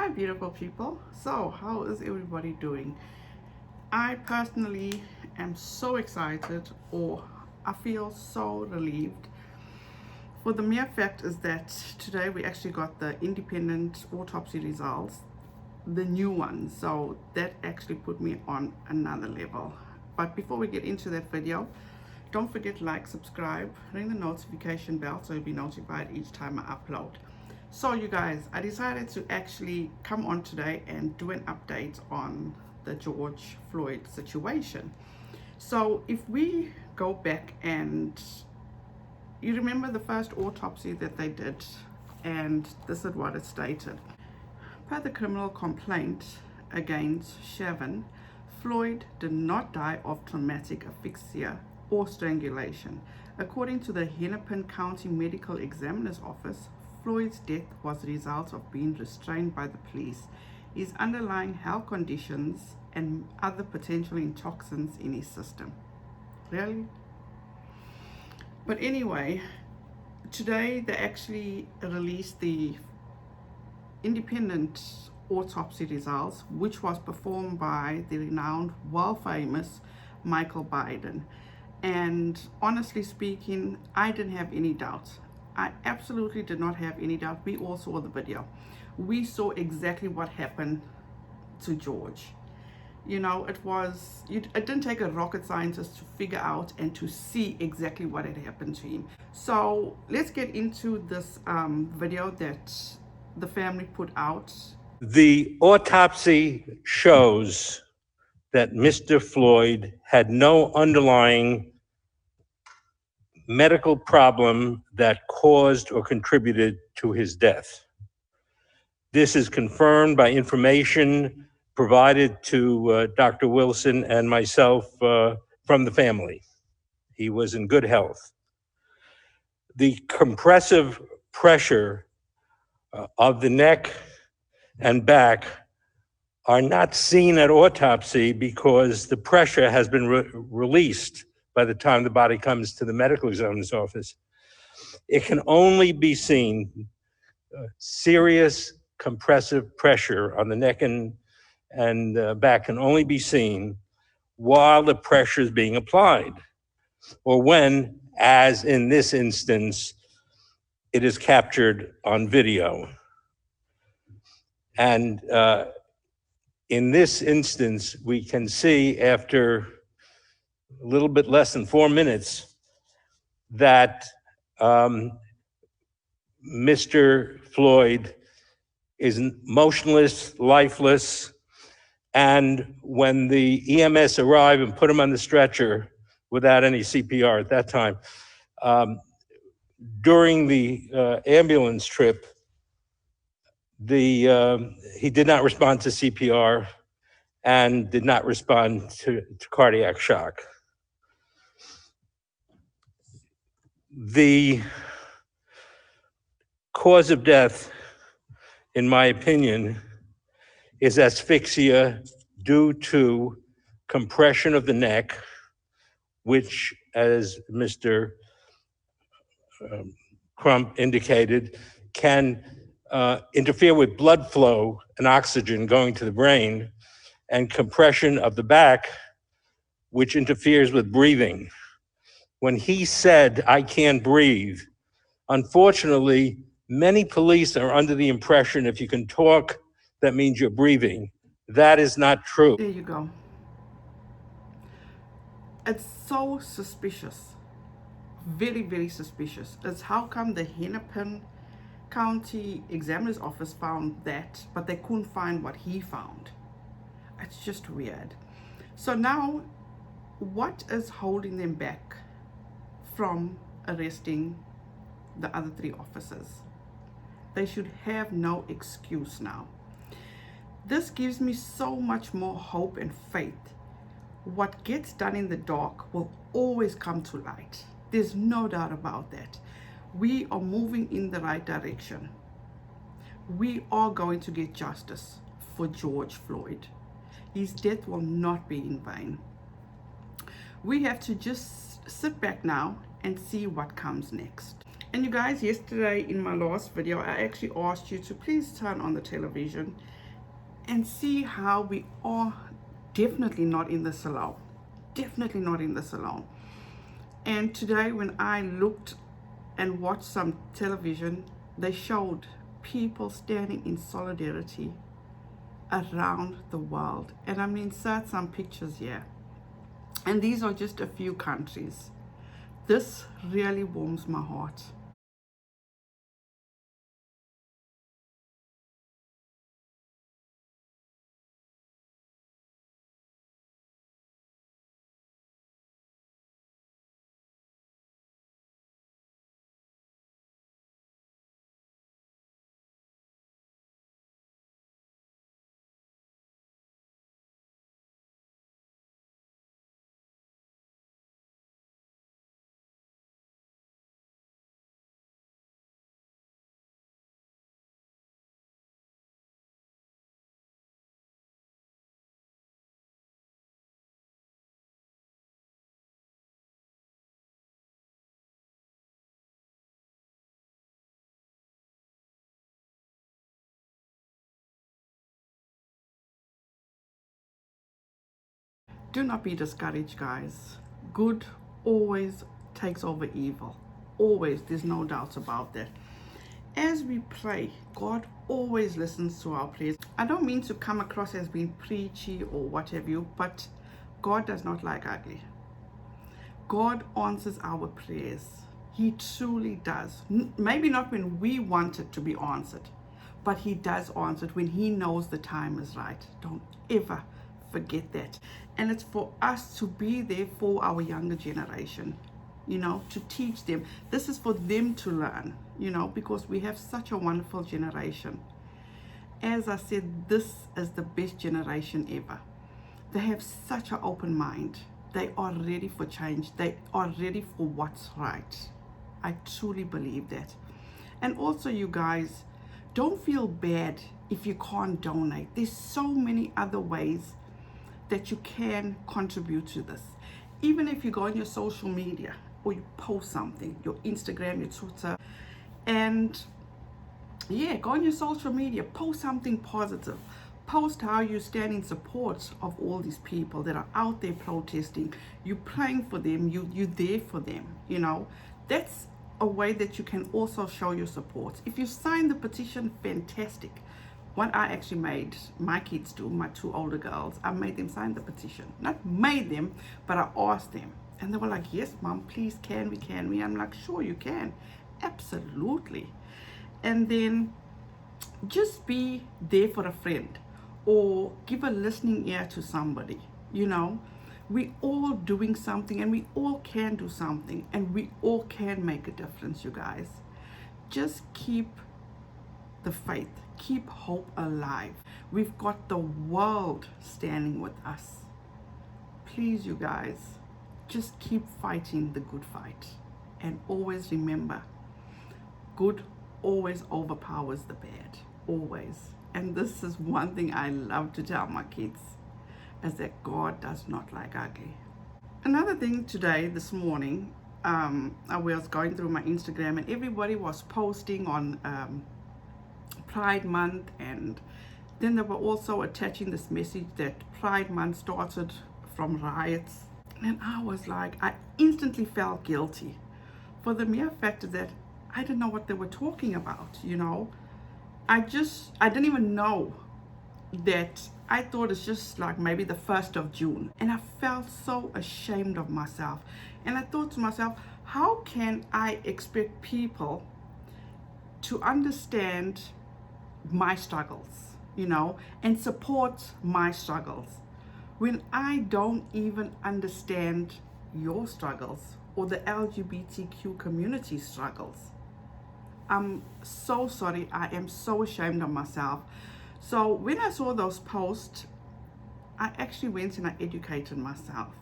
Hi beautiful people. So how is everybody doing? I personally am so excited, or I feel so relieved, for the mere fact is that today we actually got the independent autopsy results, the new ones. So that actually put me on another level. But before we get into that video, don't forget to like, subscribe, ring the notification bell so you'll be notified each time I upload. So you guys, I decided to actually come on today and do an update on the George Floyd situation. So if we go back, and you remember the first autopsy that they did, and this is what it stated. Per the criminal complaint against Chauvin, Floyd did not die of traumatic asphyxia or strangulation. According to the Hennepin County Medical Examiner's Office, Floyd's death was a result of being restrained by the police, his underlying health conditions, and other potential toxins in his system. Really? But anyway, today they actually released the independent autopsy results, which was performed by the renowned, world famous Michael Biden. And honestly speaking, I didn't have any doubts. I absolutely did not have any doubt. We all saw the video. We saw exactly what happened to George. You know, it didn't take a rocket scientist to figure out and to see exactly what had happened to him. So let's get into this video that the family put out. The autopsy shows that Mr. Floyd had no underlying medical problem that caused or contributed to his death. This is confirmed by information provided to Dr. Wilson and myself from the family. He was in good health. The compressive pressure of the neck and back are not seen at autopsy because the pressure has been released by the time the body comes to the medical examiner's office. It can only be seen, serious compressive pressure on the neck and back can only be seen while the pressure is being applied, or when, as in this instance, it is captured on video. And in this instance, we can see after a little bit less than 4 minutes that Mr. Floyd is motionless, lifeless, and when the EMS arrived and put him on the stretcher without any CPR at that time, during the ambulance trip, he did not respond to CPR and did not respond to cardiac shock. The cause of death, in my opinion, is asphyxia due to compression of the neck, which, as Mr. Crump indicated, can interfere with blood flow and oxygen going to the brain, and compression of the back, which interferes with breathing. When he said, "I can't breathe," unfortunately, many police are under the impression if you can talk, that means you're breathing. That is not true. There you go. It's so suspicious. Very, very suspicious. It's how come the Hennepin County Examiner's Office found that, but they couldn't find what he found. It's just weird. So now, what is holding them back from arresting the other 3 officers? They should have no excuse now. This gives me so much more hope and faith. What gets done in the dark will always come to light. There's no doubt about that. We are moving in the right direction. We are going to get justice for George Floyd. His death will not be in vain. We have to just sit back now and see what comes next. And you guys, yesterday in my last video, I actually asked you to please turn on the television and see how we are definitely not in this alone. Definitely not in this alone. And today, when I looked and watched some television, they showed people standing in solidarity around the world. And I'm going to insert some pictures here. And these are just a few countries. This really warms my heart. Do not be discouraged, guys. Good always takes over evil. Always, there's no doubt about that. As we pray, God always listens to our prayers. I don't mean to come across as being preachy or what have you, but God does not like ugly. God answers our prayers. He truly does. Maybe not when we want it to be answered, but He does answer it when He knows the time is right. Don't ever forget that. And it's for us to be there for our younger generation, to teach them. This is for them to learn, because we have such a wonderful generation. As I said, this is the best generation ever. They have such an open mind. They are ready for change. They are ready for what's right. I truly believe that. And also, you guys, don't feel bad if you can't donate. There's so many other ways that you can contribute to this. Even if you go on your social media or you post something, your Instagram, your Twitter, and go on your social media, post something positive. Post how you stand in support of all these people that are out there protesting. You're praying for them. You're there for them. That's a way that you can also show your support. If you sign the petition, fantastic. What I actually made my kids do, my two older girls, I made them sign the petition. Not made them, but I asked them. And they were like, yes, Mom, please, can we? I'm like, sure, you can. Absolutely. And then just be there for a friend or give a listening ear to somebody. We all doing something, and we all can do something, and we all can make a difference, you guys. Just keep the faith, keep hope alive. We've got the world standing with us. Please, you guys, just keep fighting the good fight, and always remember, good always overpowers the bad, always. And this is one thing I love to tell my kids, is that God does not like ugly. Another thing today, this morning, I was going through my Instagram, and everybody was posting on Pride Month, and then they were also attaching this message that Pride Month started from riots. And I was like, I instantly felt guilty for the mere fact that I didn't know what they were talking about. I didn't even know that. I thought it's just like maybe the 1st of June. And I felt so ashamed of myself. And I thought to myself, how can I expect people to understand my struggles, and support my struggles when I don't even understand your struggles or the LGBTQ community struggles? I'm so sorry. I am so ashamed of myself. So when I saw those posts, I actually went and I educated myself.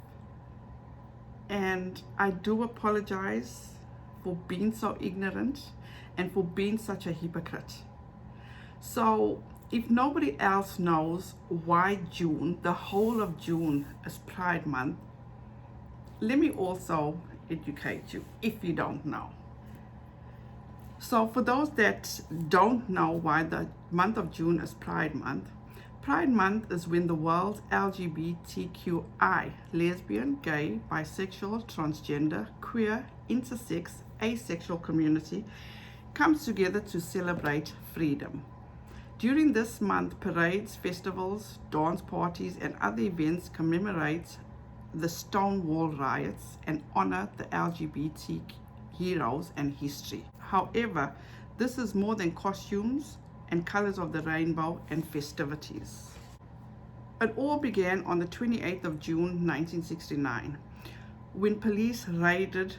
And I do apologize for being so ignorant and for being such a hypocrite. So if nobody else knows why June, the whole of June, is Pride Month, let me also educate you if you don't know. So for those that don't know why the month of June is Pride Month, Pride Month is when the world's LGBTQI, lesbian, gay, bisexual, transgender, queer, intersex, asexual community comes together to celebrate freedom. During this month, parades, festivals, dance parties, and other events commemorate the Stonewall riots and honor the LGBT heroes and history. However, this is more than costumes and colors of the rainbow and festivities. It all began on the 28th of June 1969 when police raided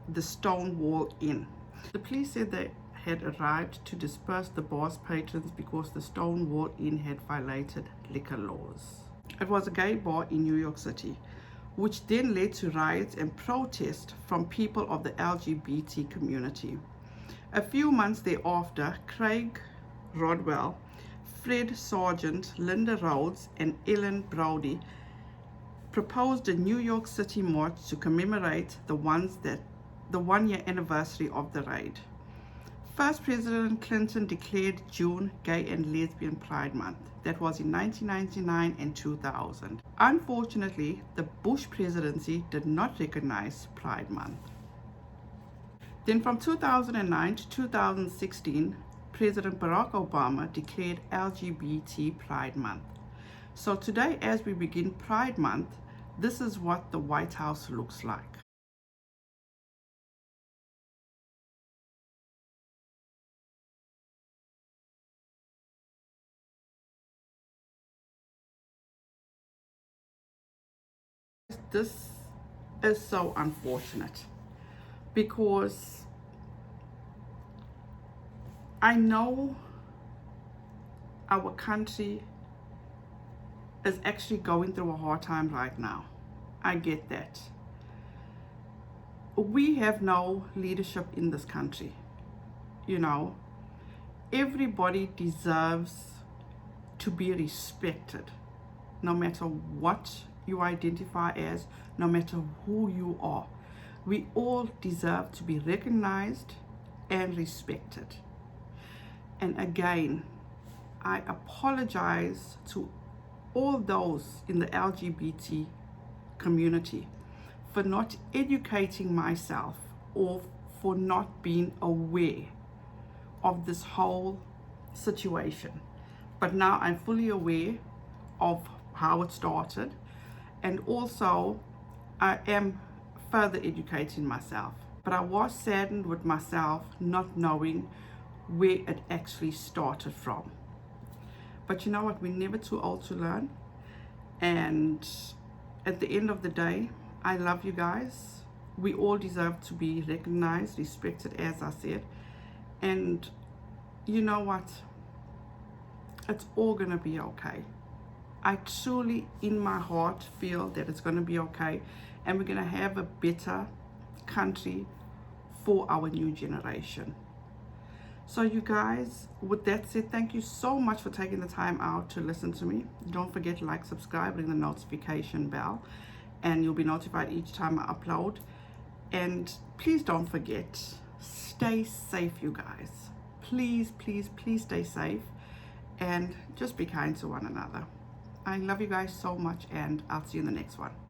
the Stonewall Inn. The police said they had arrived to disperse the bar's patrons because the Stonewall Inn had violated liquor laws. It was a gay bar in New York City, which then led to riots and protests from people of the LGBT community. A few months thereafter, Craig Rodwell, Fred Sargent, Linda Rhodes, and Ellen Brody proposed a New York City march to commemorate the 1 year anniversary of the raid. First, President Clinton declared June Gay and Lesbian Pride Month. That was in 1999 and 2000. Unfortunately, the Bush presidency did not recognize Pride Month. Then from 2009 to 2016, President Barack Obama declared LGBT Pride Month. So today, as we begin Pride Month, this is what the White House looks like. This is so unfortunate because I know our country is actually going through a hard time right now. I get that. We have no leadership in this country. You know, everybody deserves to be respected, no matter what you identify as, no matter who you are. We all deserve to be recognized and respected. And again, I apologize to all those in the LGBT community for not educating myself or for not being aware of this whole situation. But now I'm fully aware of how it started, and also I am further educating myself. But I was saddened with myself not knowing where it actually started from. But you know what, we're never too old to learn. And at the end of the day, I love you guys. We all deserve to be recognized, respected, as I said. And you know what, it's all gonna be okay. I truly in my heart feel that it's gonna be okay, and we're gonna have a better country for our new generation. So you guys, with that said, thank you so much for taking the time out to listen to me. Don't forget to like, subscribe, ring the notification bell, and you'll be notified each time I upload. And please don't forget, stay safe, you guys. Please, please, please stay safe and just be kind to one another. I love you guys so much, and I'll see you in the next one.